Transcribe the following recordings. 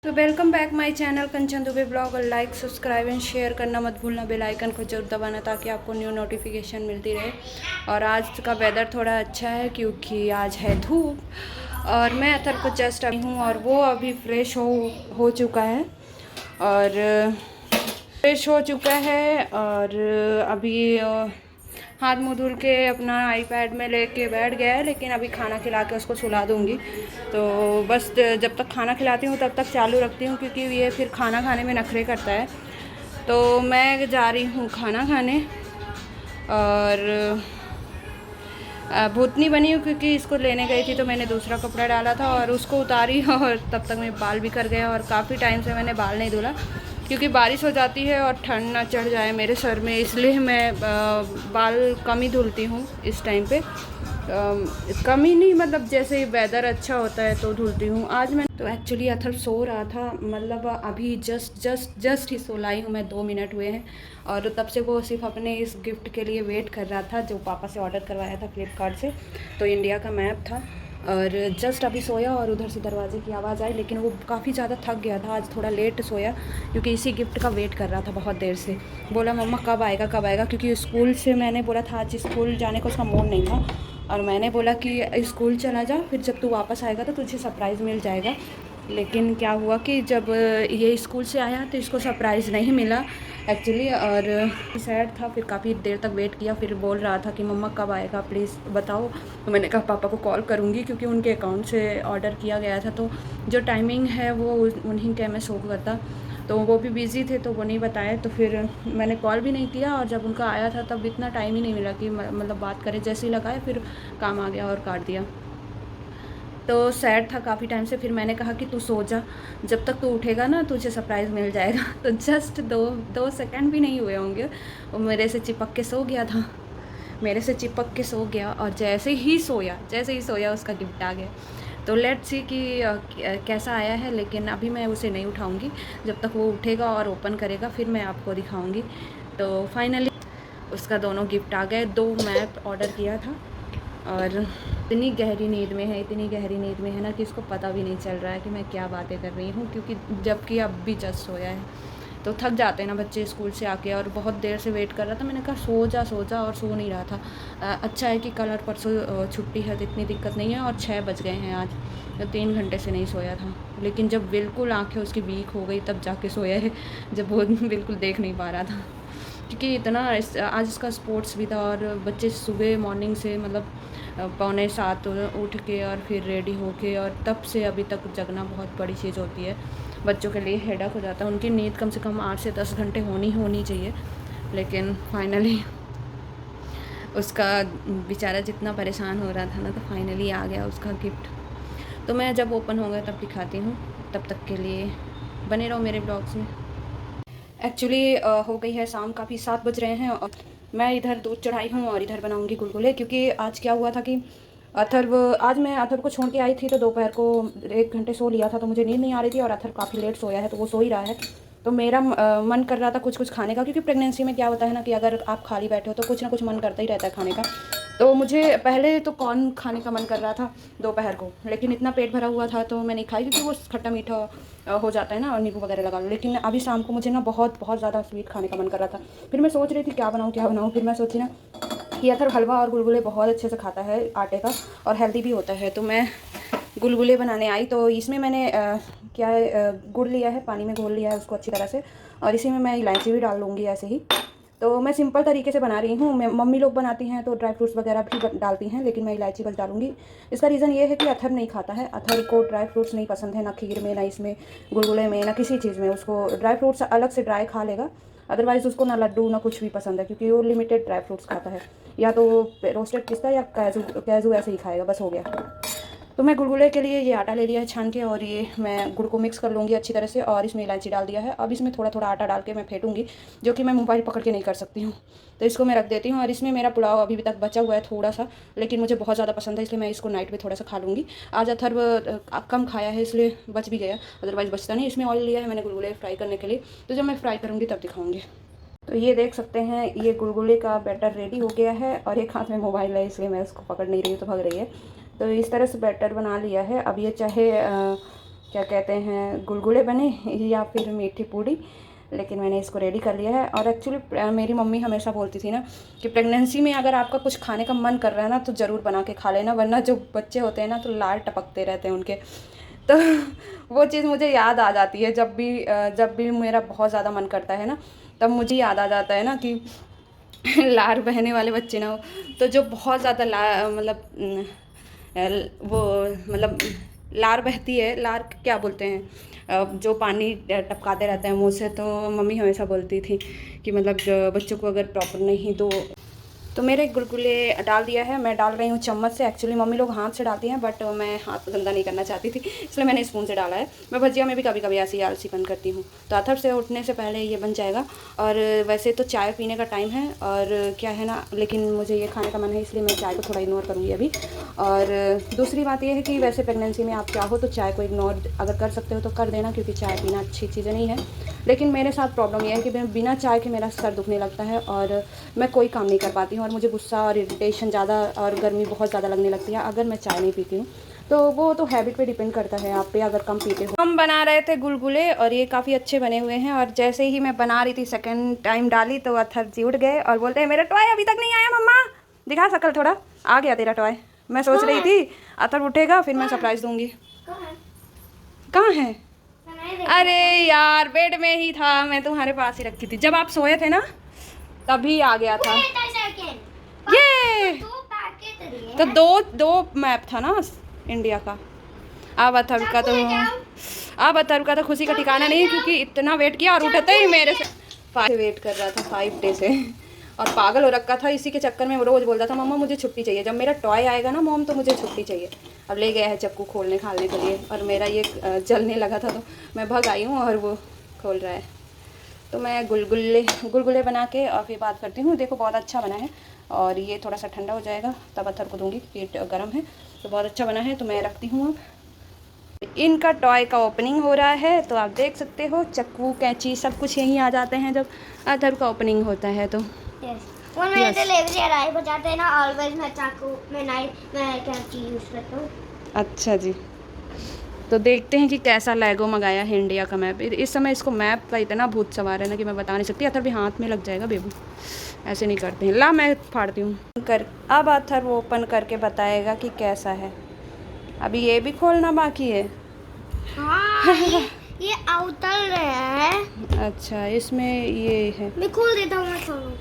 तो welcome back my channel Kanchan Dubey blog. और like subscribe and share करना मत भूलना, बेल आइकन को जरूर दबाना ताकि आपको न्यू नोटिफिकेशन मिलती रहे। और आज का वेदर थोड़ा अच्छा है क्योंकि आज है धूप। और मैं अथर को जस्ट आई हूँ और वो अभी फ्रेश हो चुका है और अभी हाथ मुँह धुल के अपना आईपैड में लेके बैठ गया है। लेकिन अभी खाना खिला के उसको सुला दूँगी। तो बस जब तक खाना खिलाती हूँ तब तक चालू रखती हूँ क्योंकि ये फिर खाना खाने में नखरे करता है। तो मैं जा रही हूँ खाना खाने और भूतनी बनी हूँ क्योंकि इसको लेने गई थी तो मैंने दूसरा कपड़ा डाला था और उसको उतारी और तब तक मेरे बाल भी कर गए। और काफ़ी टाइम से मैंने बाल नहीं धुला क्योंकि बारिश हो जाती है और ठंड ना चढ़ जाए मेरे सर में, इसलिए मैं बाल कम ही धुलती हूँ इस टाइम पे। कम ही नहीं, मतलब जैसे वेदर अच्छा होता है तो धुलती हूँ। आज मैं तो एक्चुअली अथर सो रहा था, मतलब अभी जस्ट ही सो लाई हूँ मैं, 2 मिनट हुए हैं। और तब से वो सिर्फ अपने इस गिफ्ट के लिए वेट कर रहा था जो पापा से ऑर्डर करवाया था फ्लिपकार्ट से। तो इंडिया का मैप था और जस्ट अभी सोया और उधर से दरवाजे की आवाज़ आई। लेकिन वो काफ़ी ज़्यादा थक गया था, आज थोड़ा लेट सोया क्योंकि इसी गिफ्ट का वेट कर रहा था बहुत देर से। बोला मम्मा कब आएगा कब आएगा, क्योंकि स्कूल से मैंने बोला था आज स्कूल जाने को उसका मूड नहीं था। और मैंने बोला कि स्कूल चला जा, फिर जब तू वापस आएगा तो तुझे सरप्राइज़ मिल जाएगा। लेकिन क्या हुआ कि जब ये स्कूल से आया तो इसको सरप्राइज़ नहीं मिला एक्चुअली। और सैड था, फिर काफ़ी देर तक वेट किया। फिर बोल रहा था कि मम्मा कब आएगा प्लीज़ बताओ। तो मैंने कहा पापा को कॉल करूँगी क्योंकि उनके अकाउंट से ऑर्डर किया गया था। तो जो टाइमिंग है वो उन्हीं के में शो करता, तो वो भी बिज़ी थे तो वो नहीं बताए। तो फिर मैंने कॉल भी नहीं किया और जब उनका आया था तब इतना टाइम ही नहीं मिला कि मतलब बात करें। जैसे ही लगाए फिर काम आ गया और काट दिया। तो सैड था काफ़ी टाइम से। फिर मैंने कहा कि तू सो जा, जब तक तू उठेगा ना तुझे सरप्राइज़ मिल जाएगा। तो जस्ट दो सेकंड भी नहीं हुए होंगे वो मेरे से चिपक के सो गया था, मेरे से चिपक के सो गया। और जैसे ही सोया उसका गिफ्ट आ गया। तो लेट्स सी कि कैसा आया है। लेकिन अभी मैं उसे नहीं उठाऊंगी, जब तक वो उठेगा और ओपन करेगा फिर मैं आपको दिखाऊंगी। तो फाइनली उसका दोनों गिफ्ट आ गए। 2 मैप ऑर्डर किया था और इतनी गहरी नींद में है ना कि इसको पता भी नहीं चल रहा है कि मैं क्या बातें कर रही हूँ, क्योंकि जबकि अब भी जस्ट सोया है। तो थक जाते हैं ना बच्चे स्कूल से आके, और बहुत देर से वेट कर रहा था। मैंने कहा सो जा और सो नहीं रहा था। अच्छा है कि कल और परसों छुट्टी है तो इतनी दिक्कत नहीं है। और 6 बज गए हैं आज, तो 3 घंटे से नहीं सोया था। लेकिन जब बिल्कुल आँखें उसकी वीक हो गई तब जाके सोया है, जब वो बिल्कुल देख नहीं पा रहा था। क्योंकि इतना आज इसका स्पोर्ट्स भी था और बच्चे सुबह मॉर्निंग से मतलब 6:45 उठ के और फिर रेडी होके और तब से अभी तक जगना बहुत बड़ी चीज़ होती है। बच्चों के लिए हेडेक हो जाता है। उनकी नींद कम से कम 8 से 10 घंटे होनी चाहिए। लेकिन फाइनली उसका बेचारा जितना परेशान हो रहा था ना, तो फाइनली आ गया उसका गिफ्ट। तो मैं जब ओपन हो गया तब दिखाती हूँ। तब तक के लिए बने रहो मेरे ब्लॉग्स में। एक्चुअली हो गई है शाम, काफ़ी 7 बज रहे हैं और मैं इधर दूध चढ़ाई हूँ और इधर बनाऊँगी गुलगुले। क्योंकि आज क्या हुआ था कि आज मैं अथर्व को छोड़ के आई थी तो दोपहर को 1 घंटे सो लिया था, तो मुझे नींद नहीं आ रही थी। और अथर्व काफ़ी लेट सोया है तो वो सो ही रहा है। तो मेरा मन कर रहा था कुछ खाने का, क्योंकि प्रेगनेंसी में क्या होता है ना कि अगर आप खाली बैठे हो तो कुछ ना कुछ मन करता ही रहता है खाने का। तो मुझे पहले तो कॉर्न खाने का मन कर रहा था दोपहर को, लेकिन इतना पेट भरा हुआ था तो मैं नहीं खाई क्योंकि वो खट्टा मीठा हो जाता है ना, और नींबू वगैरह लगा लो। लेकिन अभी शाम को मुझे ना बहुत ज़्यादा स्वीट खाने का मन कर रहा था। फिर मैं सोच रही थी क्या बनाऊँ। फिर मैं सोची ना कि अथर्व हलवा और गुलगुले बहुत अच्छे से खाता है आटे का, और हेल्दी भी होता है। तो मैं गुलगुले बनाने आई। तो इसमें मैंने गुड़ लिया है, पानी में घोल लिया है उसको अच्छी तरह से, और इसी में मैं इलायची भी डाल लूँगी ऐसे ही। तो मैं सिंपल तरीके से बना रही हूँ। मम्मी लोग बनाती हैं तो ड्राई फ्रूट्स वगैरह भी डालती हैं, लेकिन मैं इलायची बस डालूंगी। इसका रीज़न ये है कि अथर्व नहीं खाता है, अथर्व को ड्राई फ्रूट्स नहीं पसंद है, ना खीर में, ना इसमें गुलगुले में, ना किसी चीज़ में। उसको ड्राई फ्रूट्स अलग से ड्राई खा लेगा, अदरवाइज़ उसको ना लड्डू ना कुछ भी पसंद है, क्योंकि वो लिमिटेड ड्राई फ्रूट्स खाता है। या तो रोस्टेड पिस्ता या कैजू ऐसे ही खाएगा, बस हो गया। तो मैं गुलगुले के लिए ये आटा ले लिया है छान के, और ये मैं गुड़ को मिक्स कर लूँगी अच्छी तरह से, और इसमें इलायची डाल दिया है। अब इसमें थोड़ा थोड़ा आटा डाल के मैं फेंटूंगी, जो कि मैं मोबाइल पकड़ के नहीं कर सकती हूँ। तो इसको मैं रख देती हूँ। और इसमें मेरा पुलाव अभी तक बचा हुआ है थोड़ा सा, लेकिन मुझे बहुत ज़्यादा पसंद है इसलिए मैं इसको नाइट में थोड़ा सा खा लूँगी। आज अथर्व कम खाया है इसलिए बच भी गया, अदरवाइज़ बचता नहीं। इसमें ऑयल लिया है मैंने गुलगुले फ्राई करने के लिए, तो जब मैं फ्राई करूँगी तब दिखाऊँगी। तो ये देख सकते हैं ये गुलगुले का बैटर रेडी हो गया है, और एक हाथ में मोबाइल है इसलिए मैं उसको पकड़ नहीं रही हूँ तो भाग रही है। तो इस तरह से बैटर बना लिया है। अब ये चाहे क्या कहते हैं, गुलगुले बने या फिर मीठी पूड़ी, लेकिन मैंने इसको रेडी कर लिया है। और एक्चुअली मेरी मम्मी हमेशा बोलती थी ना कि प्रेगनेंसी में अगर आपका कुछ खाने का मन कर रहा है ना तो ज़रूर बना के खा लेना, वरना जो बच्चे होते हैं ना तो लार टपकते रहते हैं उनके। तो वो चीज़ मुझे याद आ जाती है जब भी मेरा बहुत ज़्यादा मन करता है ना, तब मुझे याद आ जाता है ना कि लार बहने वाले बच्चे ना हो, तो जो बहुत ज़्यादा वो मतलब लार बहती है, लार क्या बोलते हैं, जो पानी टपकाते रहते हैं मुँह से, तो मम्मी हमेशा बोलती थी कि मतलब जो बच्चों को अगर प्रॉपर नहीं दो। तो मेरे गुलगुले डाल दिया है, मैं डाल रही हूँ चम्मच से। एक्चुअली मम्मी लोग हाथ से डालती हैं, बट मैं हाथ गंदा नहीं करना चाहती थी, इसलिए मैंने स्पून से डाला है। मैं भजिया में भी कभी कभी ऐसी आलसीपन करती हूँ। तो अथर्व से उठने से पहले ये बन जाएगा। और वैसे तो चाय पीने का टाइम है और क्या है ना, लेकिन मुझे ये खाने का मन है, इसलिए मैं चाय को थोड़ा इग्नोर करूँगी अभी। और दूसरी बात ये है कि वैसे प्रेगनेंसी में आप चाहो तो चाय को इग्नोर अगर कर सकते हो तो कर देना, क्योंकि चाय पीना अच्छी चीज़ें नहीं है। लेकिन मेरे साथ प्रॉब्लम ये है कि बिना चाय के मेरा सर दुखने लगता है और मैं कोई काम नहीं कर पाती हूँ, और मुझे गुस्सा और इरिटेशन ज़्यादा और गर्मी बहुत ज़्यादा लगने लगती है अगर मैं चाय नहीं पीती हूँ। तो वो तो हैबिट पे डिपेंड करता है आप पे, अगर कम पीते हो। हम बना रहे थे गुलगुले और ये काफ़ी अच्छे बने हुए हैं, और जैसे ही मैं बना रही थी सेकंड टाइम डाली तो अथर्व जी उठ गए और बोलते हैं मेरा टॉय अभी तक नहीं आया मम्मा, दिखा शकल थोड़ा। आ गया तेरा टॉय। मैं सोच रही थी अथर्व उठेगा फिर मैं सरप्राइज़ दूँगी। कहाँ है? अरे यार बेड में ही था, मैं तुम्हारे पास ही रखी थी जब आप सोए थे ना, तभी आ गया था। ये तो दो मैप था ना इंडिया का। अब अथर्व का तो खुशी का ठिकाना नहीं, क्योंकि इतना वेट किया और उठते ही मेरे से वेट कर रहा था 5 डे से, और पागल हो रखा था इसी के चक्कर में। वो रोज़ बोलता था मम्मा मुझे छुट्टी चाहिए, जब मेरा टॉय आएगा ना मॉम तो मुझे छुट्टी चाहिए। अब ले गया है चक्कू खोलने खाने के लिए, और मेरा ये जलने लगा था तो मैं भग आई हूँ और वो खोल रहा है। तो मैं गुलगुले बना के और फिर बात करती हूँ। देखो बहुत अच्छा बना है, और ये थोड़ा सा ठंडा हो जाएगा तब अथर्व को दूँगी, पेट गर्म है। तो बहुत अच्छा बना है, तो मैं रखती हूँ। अब इनका टॉय का ओपनिंग हो रहा है, तो आप देख सकते हो चक्कू कैंची सब कुछ यहीं आ जाते हैं जब अथर्व का ओपनिंग होता है। तो मैं डिलीवरी अराइव हो जाते हैं ना, ऑलवेज मैं चाकू मैं कैंची यूज़ करता हूँ। अच्छा जी, तो देखते हैं कि कैसा लेगो मंगाया है इंडिया का मैप। इस समय इसको मैप का इतना भूत सवार है ना कि मैं बता नहीं सकती। अथर्व भी हाथ में लग जाएगा बेबू, ऐसे नहीं करते हैं। ला मैं फाड़ती हूँ अब अथर्व ओपन करके बताएगा कि कैसा है। अभी ये भी खोलना बाकी है। हाँ, ये आउटर है। अच्छा, इसमें ये है। मैं खोल देता हूँ, मैं खोलूँ।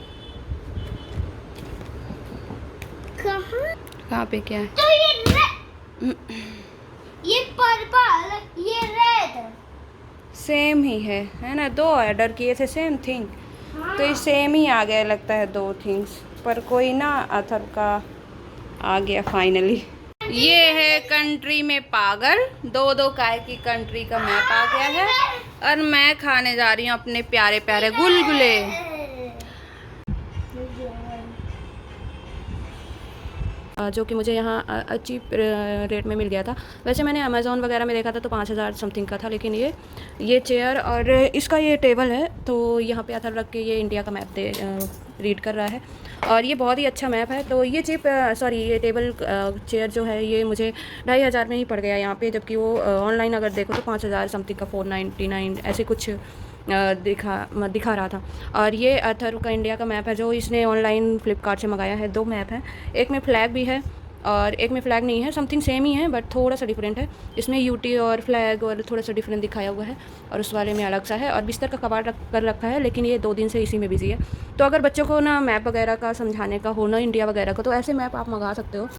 कहाँ पे क्या है? तो ये पर्पल, ये रेड सेम ही है ना? 2 ऑर्डर किए थे सेम थिंग। हाँ। तो ये सेम ही आ गया लगता है 2 थिंग्स, पर कोई ना अथर्व का आ गया फाइनली। ये है कंट्री में पागल, 2 काय की कंट्री का मैप आ गया है, और मैं खाने जा रही हूँ अपने प्यारे प्यारे गुलगुले। जो कि मुझे यहाँ अच्छी रेट में मिल गया था। वैसे मैंने अमेज़ॉन वगैरह में देखा था तो 5000 समथिंग का था, लेकिन ये चेयर और इसका ये टेबल है, तो यहाँ पे अथर्व रख के ये इंडिया का मैप रीड कर रहा है, और ये बहुत ही अच्छा मैप है। तो ये ये टेबल चेयर जो है ये मुझे 2500 में ही पड़ गया यहाँ पे, जबकि वो ऑनलाइन अगर देखो तो 5000 समथिंग का 499 ऐसे कुछ दिखा रहा था। और ये अथर्व का इंडिया का मैप है जो इसने ऑनलाइन फ्लिपकार्ट से मंगाया है। 2 मैप हैं, एक में फ्लैग भी है और एक में फ्लैग नहीं है, समथिंग सेम ही है बट थोड़ा सा डिफरेंट है। इसमें यूटी और फ्लैग और थोड़ा सा डिफरेंट दिखाया हुआ है, और उस वाले में अलग सा है। और बिस्तर का कबाड़ कर रखा है, लेकिन ये 2 दिन से इसी में बिजी है। तो अगर बच्चों को ना मैप वगैरह का समझाने का हो ना इंडिया वगैरह का, तो ऐसे मैप आप मंगा सकते हो।